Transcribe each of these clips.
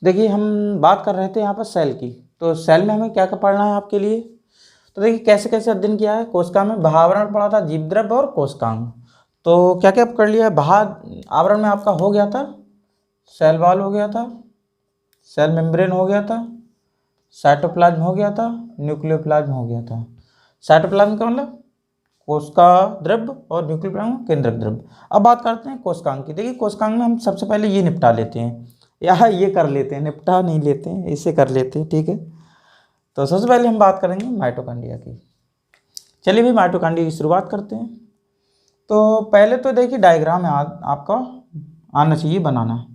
देखिए हम बात कर रहे थे यहाँ पर सेल की, तो सेल में हमें क्या क्या पढ़ना है आपके लिए। तो देखिए कैसे कैसे अध्ययन किया है। कोशिका में बाह्यावरण पढ़ा था, जीवद्रव्य और कोशिकांग। तो क्या क्या कर लिया है। बाह्य आवरण में आपका हो गया था, सेल वॉल हो गया था, सेल मेम्ब्रेन हो गया था, साइटोप्लाज्म हो गया था, न्यूक्लियोप्लाज्म हो गया था। साइटोप्लाज्म का मतलब कोशिका द्रव्य और न्यूक्लियोप्लाज्म केंद्रक द्रव्य। अब बात करते हैं कोशिकांग की। देखिए कोशिकांग में हम सबसे पहले ये निपटा लेते हैं, या ये कर लेते हैं, निपटा नहीं लेते हैं, इसे कर लेते हैं, ठीक है। तो सबसे पहले हम बात करेंगे माइटोकॉन्ड्रिया की। चलिए भाई माइटोकॉन्ड्रिया की शुरुआत करते हैं। तो पहले तो देखिए डायग्राम है आपका आना चाहिए बनाना।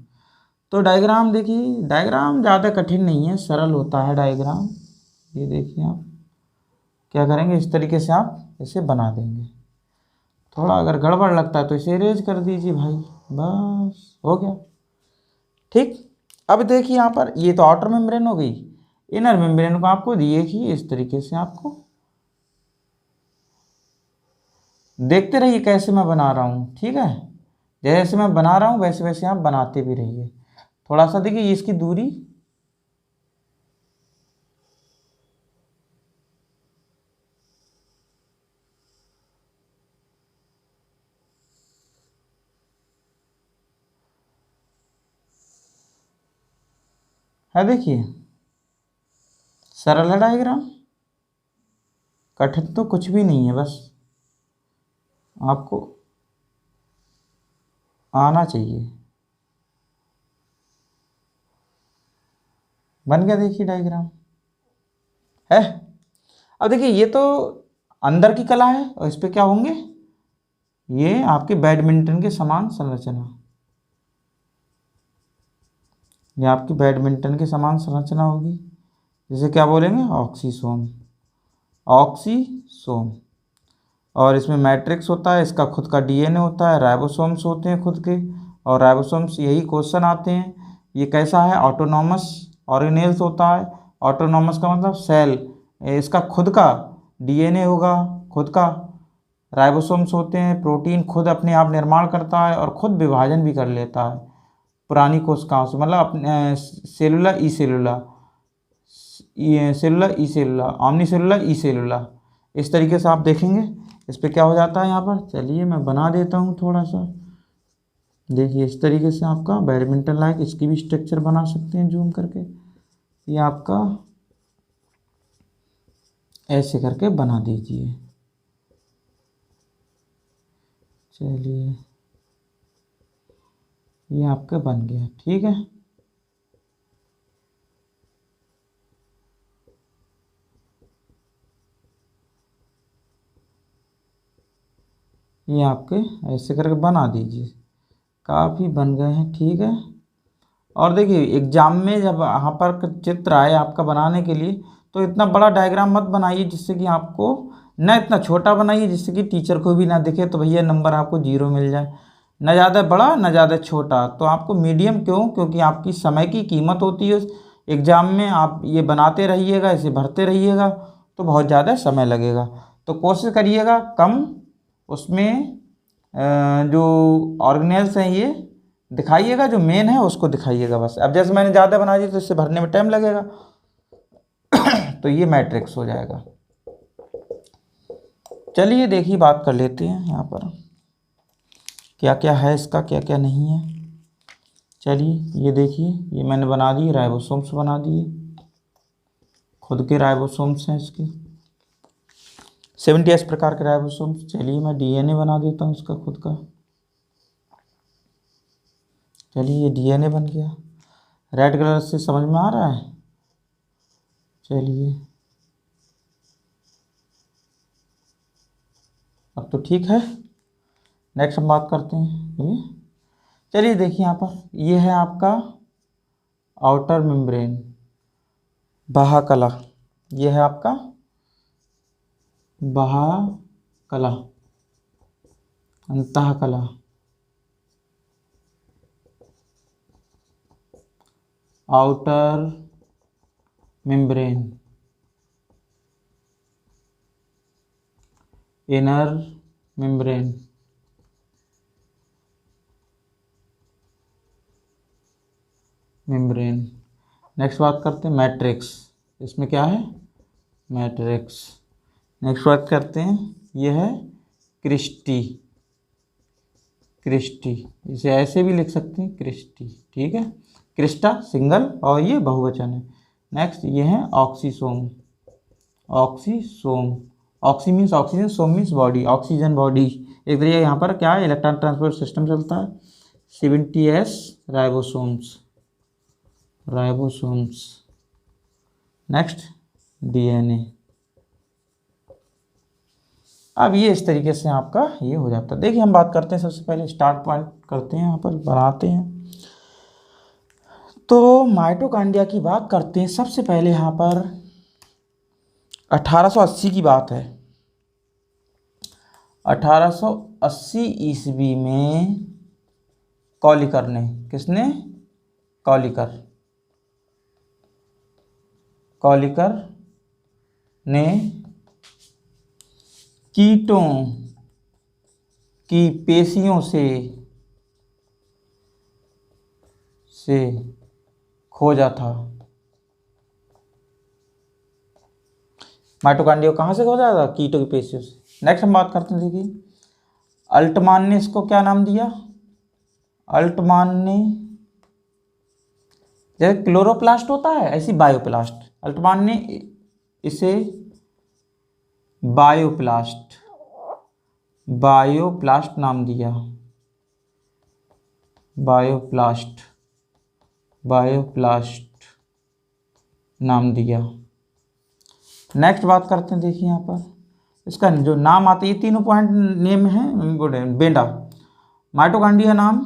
तो डायग्राम देखिए, डायग्राम ज़्यादा कठिन नहीं है, सरल होता है डायग्राम। ये देखिए आप क्या करेंगे, इस तरीके से आप इसे बना देंगे। थोड़ा अगर गड़बड़ लगता है तो इसे इरेज कर दीजिए भाई, बस हो गया, ठीक। अब देखिए यहाँ पर ये तो आउटर मेम्ब्रेन हो गई। इनर मेम्ब्रेन को आपको देखिए इस तरीके से आपको देखते रहिए कैसे मैं बना रहा हूँ, ठीक है। जैसे मैं बना रहा हूँ वैसे वैसे आप बनाते भी रहिए। थोड़ा सा देखिए इसकी दूरी, है देखिए, सरल है डायग्राम, कठिन तो कुछ भी नहीं है, बस आपको आना चाहिए। बन गया देखिए डायग्राम, है। अब देखिए ये तो अंदर की कला है, और इस पे क्या होंगे, ये आपके बैडमिंटन के समान संरचना, ये आपकी बैडमिंटन के समान संरचना होगी। जिसे क्या बोलेंगे, ऑक्सीसोम, ऑक्सीसोम। और इसमें मैट्रिक्स होता है, इसका खुद का डीएनए होता है, राइबोसोम्स होते हैं खुद के। और राइबोसोम्स यही क्वेश्चन आते हैं, ये कैसा है, ऑटोनॉमस ऑर्गेनेल्स होता है। ऑटोनॉमस का मतलब सेल, इसका खुद का डीएनए होगा, खुद का। राइबोसोम्स होते हैं, प्रोटीन खुद अपने आप निर्माण करता है और खुद विभाजन भी कर लेता है पुरानी कोशिकाओं से, मतलब अपने सेलुला ई सेलुला, सेलुला ई सेलुला, ऑमनी सेलुला ई सेलुला, इस तरीके से आप देखेंगे। इस पर क्या हो जाता है यहाँ पर, चलिए मैं बना देता हूँ थोड़ा सा। देखिए इस तरीके से आपका बैडमिंटन लाइक इसकी भी स्ट्रक्चर बना सकते हैं जूम करके। ये आपका ऐसे करके बना दीजिए। चलिए ये आपका बन गया, ठीक है। ये आपके ऐसे करके बना दीजिए, काफ़ी बन गए हैं, ठीक है। और देखिए एग्जाम में जब यहाँ पर चित्र आए आपका बनाने के लिए, तो इतना बड़ा डायग्राम मत बनाइए जिससे कि आपको, न इतना छोटा बनाइए जिससे कि टीचर को भी ना दिखे तो भैया नंबर आपको 0 मिल जाए। न ज़्यादा बड़ा न ज़्यादा छोटा, तो आपको मीडियम, क्यों, क्योंकि आपकी समय की कीमत होती है एग्ज़ाम में। आप ये बनाते रहिएगा, इसे भरते रहिएगा तो बहुत ज़्यादा समय लगेगा। तो कोशिश करिएगा कम उसमें जो ऑर्गेनेल्स हैं ये दिखाइएगा, जो मेन है उसको दिखाइएगा बस। अब जैसे मैंने ज़्यादा बना दी तो इससे भरने में टाइम लगेगा तो ये मैट्रिक्स हो जाएगा। चलिए देखिए बात कर लेते हैं यहाँ पर क्या क्या है इसका, क्या क्या नहीं है। चलिए ये देखिए, ये मैंने बना दिए राइबोसोम्स, बना दिए खुद के राइबोसोम्स हैं इसके 70 प्रकार के राइबोसोम्स। चलिए मैं डीएनए बना देता हूँ इसका खुद का। चलिए ये डीएनए बन गया, रेड कलर से समझ में आ रहा है। चलिए अब तो ठीक है। नेक्स्ट हम बात करते हैं ये। चलिए देखिए यहाँ पर ये है आपका आउटर मेम्ब्रेन, बाह्य कला। ये है आपका बाह्य कला, अंतः कला, outer membrane, inner membrane, membrane. Next बात करते हैं मैट्रिक्स, इसमें क्या है मैट्रिक्स। नेक्स्ट बात करते हैं, ये है क्रिस्टी, क्रिस्टी इसे ऐसे भी लिख सकते हैं क्रिस्टी, ठीक है। क्रिस्टा सिंगल और ये बहुवचन है। नेक्स्ट ये है oxysome, oxysome, oxy means oxygen, some means body, oxygen body. एक तरीके यहाँ पर क्या है इलेक्ट्रॉन ट्रांसपोर्ट सिस्टम चलता है। 70S ribosomes, ribosomes. Next DNA। अब ये इस तरीके से आपका ये हो जाता है। देखिए हम बात करते हैं, सबसे पहले स्टार्ट पॉइंट करते हैं, यहाँ पर बनाते हैं। तो माइटोकॉन्ड्रिया की बात करते हैं। सबसे पहले यहाँ पर 1880 की बात है। 1880 ईस्वी में कॉलिकर ने, किसने, कॉलिकर, कॉलिकर ने कीटों की पेशियों से खोजा था। माइटोकॉन्ड्रिया कहाँ से खोजा था, कीटों की पेशियों से। नेक्स्ट हम बात करते हैं, देखिए अल्टमान ने इसको क्या नाम दिया, अल्टमान ने, जैसे क्लोरोप्लास्ट होता है ऐसी बायोप्लास्ट, अल्टमान ने इसे बायोप्लास्ट, बायोप्लास्ट नाम दिया, बायोप्लास्ट, बायोप्लास्ट नाम दिया। नेक्स्ट बात करते हैं, देखिए यहाँ पर इसका जो नाम आता है, ये तीनों पॉइंट नेम है इम्पोर्टेंट। बेंडा, माइटोकॉन्ड्रिया नाम,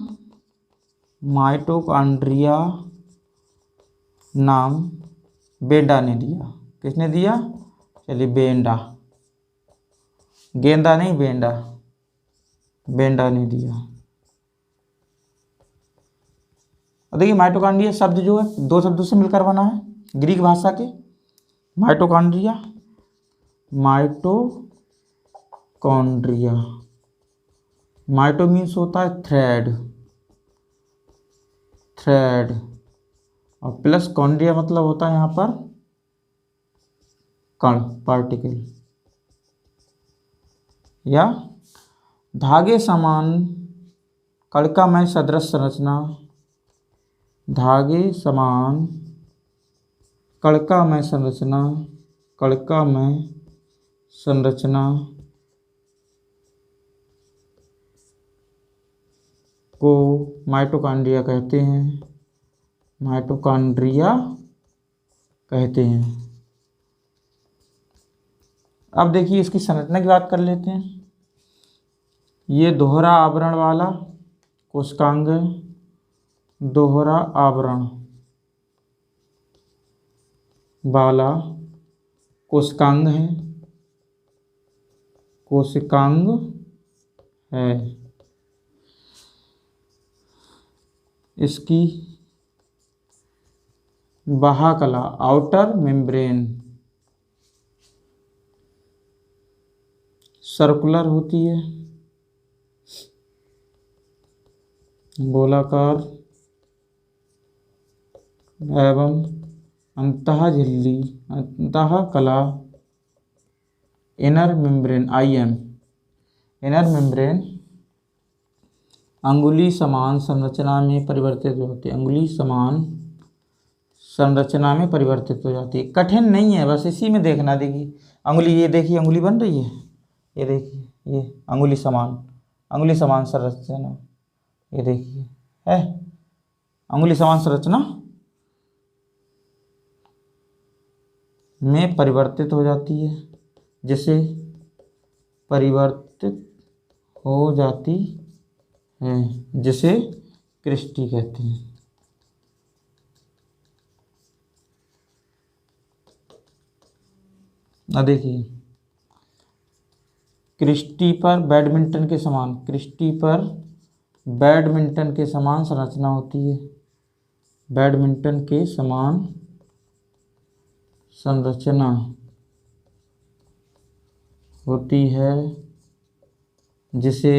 माइटोकॉन्ड्रिया नाम बेंडा ने दिया। किसने दिया, चलिए बेंडा, गेंदा नहीं बेंडा, बेंडा ने दिया। और देखिए माइटोकॉन्ड्रिया शब्द जो है 2 शब्दों से मिलकर बना है, ग्रीक भाषा के। माइटोकॉन्ड्रिया, माइटोकॉन्ड्रिया, माइटो मीन्स होता है थ्रेड, थ्रेड, और प्लस कॉन्ड्रिया मतलब होता है यहाँ पर कण, पार्टिकल, या धागे समान कणिकामय सदृश संरचना, धागे समान कणिकामय संरचना, कणिकामय संरचना को माइटोकॉन्ड्रिया कहते हैं, माइटोकॉन्ड्रिया कहते हैं। अब देखिए इसकी संरचना की बात कर लेते हैं। ये दोहरा आवरण वाला कोशिकांग है, दोहरा आवरण वाला कोशिकांग है, कोशिकांग है। इसकी बाह्यकला आउटर मेम्ब्रेन सर्कुलर होती है, गोलाकार एवं अंतःझिल्ली, अंतःकला inner membrane IM, inner membrane अंगुली समान संरचना में परिवर्तित होती है, अंगुली समान संरचना में परिवर्तित हो जाती है। कठिन नहीं है, बस इसी में देखना। देखिए अंगुली, ये देखिए अंगुली बन रही है, ये देखिए ये अंगुली समान, अंगुली समान संरचना, ये देखिए है अंगुली समान संरचना में परिवर्तित हो जाती है, जिसे परिवर्तित हो जाती है, जिसे क्रिस्टी कहते हैं। अब देखिए क्रिस्टी पर बैडमिंटन के समान, क्रिस्टी पर बैडमिंटन के समान संरचना होती है, बैडमिंटन के समान संरचना होती है, जिसे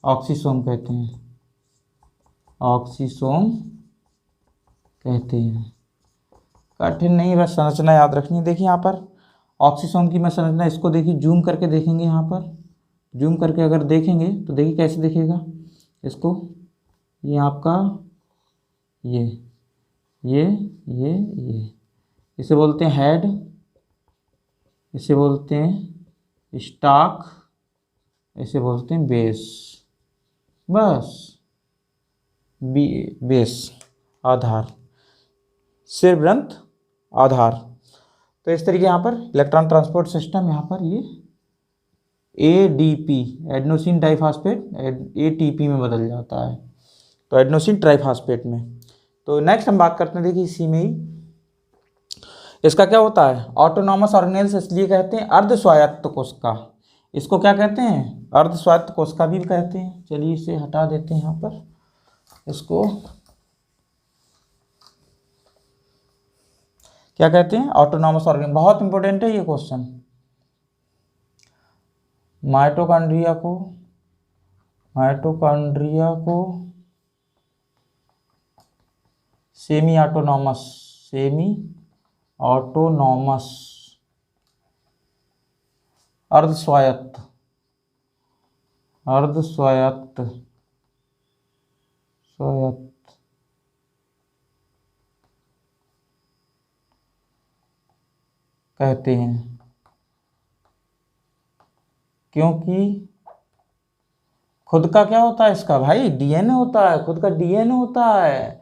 ऑक्सीसोम कहते हैं, ऑक्सीसोम कहते हैं। कठिन नहीं, बस संरचना याद रखनी है। देखिए यहाँ पर ऑक्सीसोम की मैं संरचना, इसको देखिए जूम करके देखेंगे, यहाँ पर जूम करके अगर देखेंगे तो देखिए कैसे दिखेगा इसको। ये आपका ये ये ये ये इसे बोलते हैं हेड, इसे बोलते हैं स्टॉक, इसे बोलते हैं बेस। बस बेस आधार, सिर ग्रंथ आधार। तो इस तरीके यहाँ पर इलेक्ट्रॉन ट्रांसपोर्ट सिस्टम, यहाँ पर ये ADP एडेनोसिन डाइफॉस्फेट ATP में बदल जाता है, तो एडेनोसिन ट्राइफॉस्फेट में। तो नेक्स्ट हम बात करते हैं, देखिए इसी में ही इसका क्या होता है, ऑटोनॉमस ऑर्गेनेल्स इसलिए कहते हैं अर्ध स्वायत्त कोशिका। इसको क्या कहते हैं, अर्ध स्वायत्त कोशिका भी कहते हैं। चलिए इसे हटा देते हैं यहाँ पर, इसको क्या कहते हैं, ऑटोनॉमस ऑर्गेन। बहुत इंपॉर्टेंट है ये क्वेश्चन। माइटोकॉन्ड्रिया को सेमी ऑटोनॉमस अर्ध स्वायत्त कहते हैं, क्योंकि खुद का क्या होता है इसका भाई, DNA होता है, खुद का DNA होता है,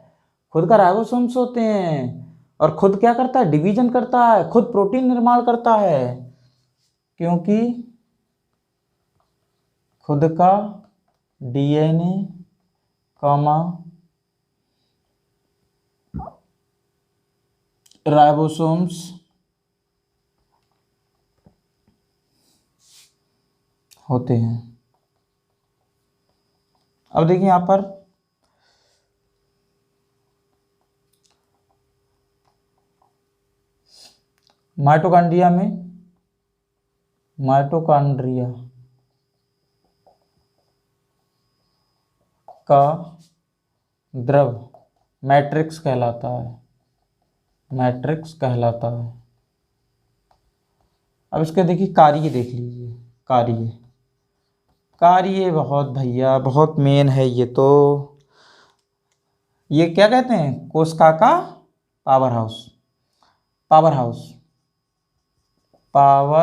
खुद का राइबोसोम्स होते हैं, और खुद क्या करता है, डिवीजन करता है, खुद प्रोटीन निर्माण करता है। क्योंकि खुद का DNA राइबोसोम्स होते हैं। अब देखिए यहाँ पर माइटोकॉन्ड्रिया का द्रव मैट्रिक्स कहलाता है, अब इसके देखिए कार्य देख लीजिए, कार्य बहुत भैया बहुत मेन है ये। तो ये क्या कहते हैं, कोशिका का पावर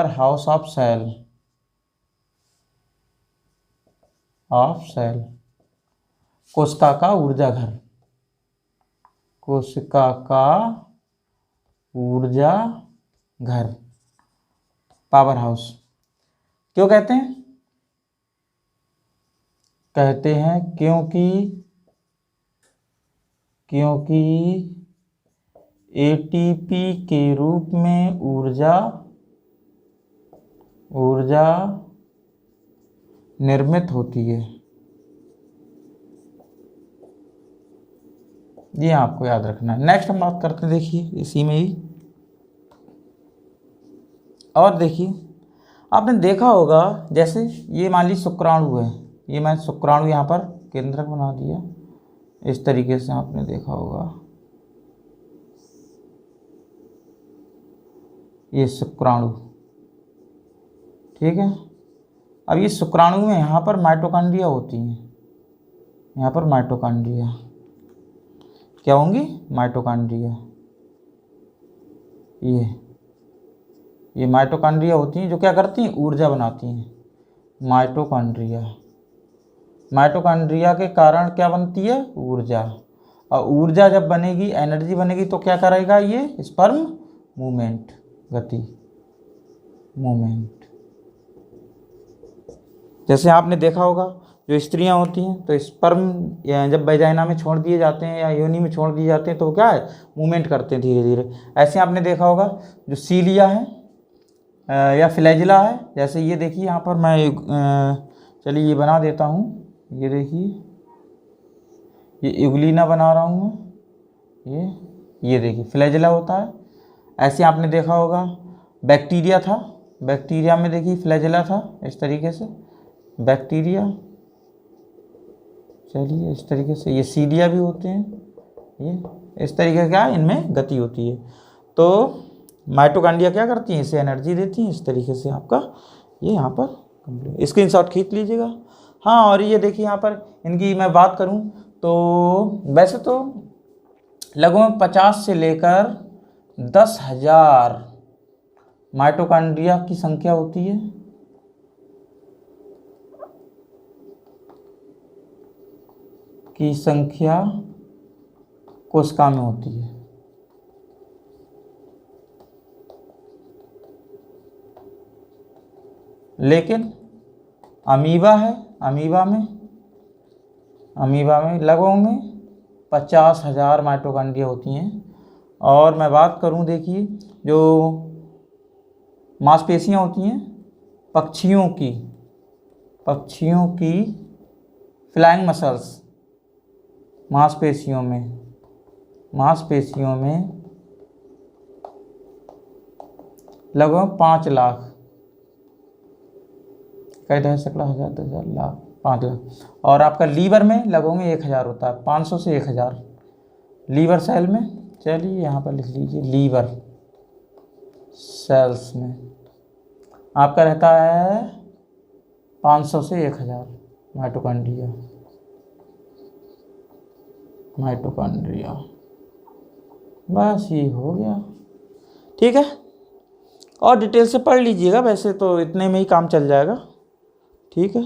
हाउस ऑफ सेल, कोशिका का ऊर्जा घर, पावर हाउस। क्यों कहते हैं, क्योंकि ATP के रूप में ऊर्जा निर्मित होती है। ये आपको याद रखना है। नेक्स्ट हम बात करते हैं, देखिए इसी में ही, और देखिए आपने देखा होगा, जैसे ये मान लीजिए शुक्राणु है, ये मैं शुक्राणु यहाँ पर केंद्रक बना दिया, इस तरीके से आपने देखा होगा, ये शुक्राणु, ठीक है। अब ये शुक्राणु में यहाँ पर माइटोकॉन्ड्रिया होती हैं, यहाँ पर माइटोकॉन्ड्रिया क्या होंगी, माइटोकॉन्ड्रिया, ये माइटोकॉन्ड्रिया होती हैं जो क्या करती हैं, ऊर्जा बनाती हैं। माइटोकॉन्ड्रिया के कारण क्या बनती है, ऊर्जा, और ऊर्जा जब बनेगी, एनर्जी बनेगी, तो क्या करेगा ये स्पर्म मूवमेंट, जैसे आपने देखा होगा जो स्त्रियां होती हैं, तो स्पर्म जब वैजाइना में छोड़ दिए जाते हैं या योनि में छोड़ दिए जाते हैं, तो क्या है, मूवमेंट करते हैं धीरे धीरे। ऐसे आपने देखा होगा जो सीलिया है या फ्लैजिला है, जैसे ये देखिए यहाँ पर मैं चलिए ये बना देता हूँ, ये देखिए ये यूग्लिना बना रहा हूँ मैं, ये देखिए फ्लैजिला होता है। ऐसे आपने देखा होगा बैक्टीरिया में देखिए फ्लैजिला था, इस तरीके से बैक्टीरिया, चलिए इस तरीके से ये सीलिया भी होते हैं, ये इस तरीके का इनमें गति होती है। तो माइटोकॉन्ड्रिया क्या करती हैं, इसे एनर्जी देती हैं। इस तरीके से आपका ये यहाँ पर कंप्लीट, स्क्रीनशॉट खींच लीजिएगा। हाँ, और ये देखिए यहाँ पर इनकी मैं बात करूँ तो वैसे तो लगभग 50 से लेकर 10,000 माइटोकॉन्ड्रिया की संख्या होती है। कोशिका में होती है। लेकिन अमीबा है, अमीबा में लगभग में 50,000 माइटोकॉन्ड्रिया होती हैं। और मैं बात करूं, देखिए जो मांसपेशियां होती हैं पक्षियों की फ्लाइंग मसल्स, मांसपेशियों में लगभग 5 लाख, कई 10,000 10,000 लाख 5 लाख। और आपका लीवर में लगभग में 1,000 होता है, 500 से 1,000 लीवर सेल में। चलिए यहाँ पर लिख लीजिए, लीवर सेल्स में आपका रहता है 500 से 1,000 माइटोकॉन्ड्रिया। बस ये हो गया, ठीक है। और डिटेल से पढ़ लीजिएगा, वैसे तो इतने में ही काम चल जाएगा, ठीक है।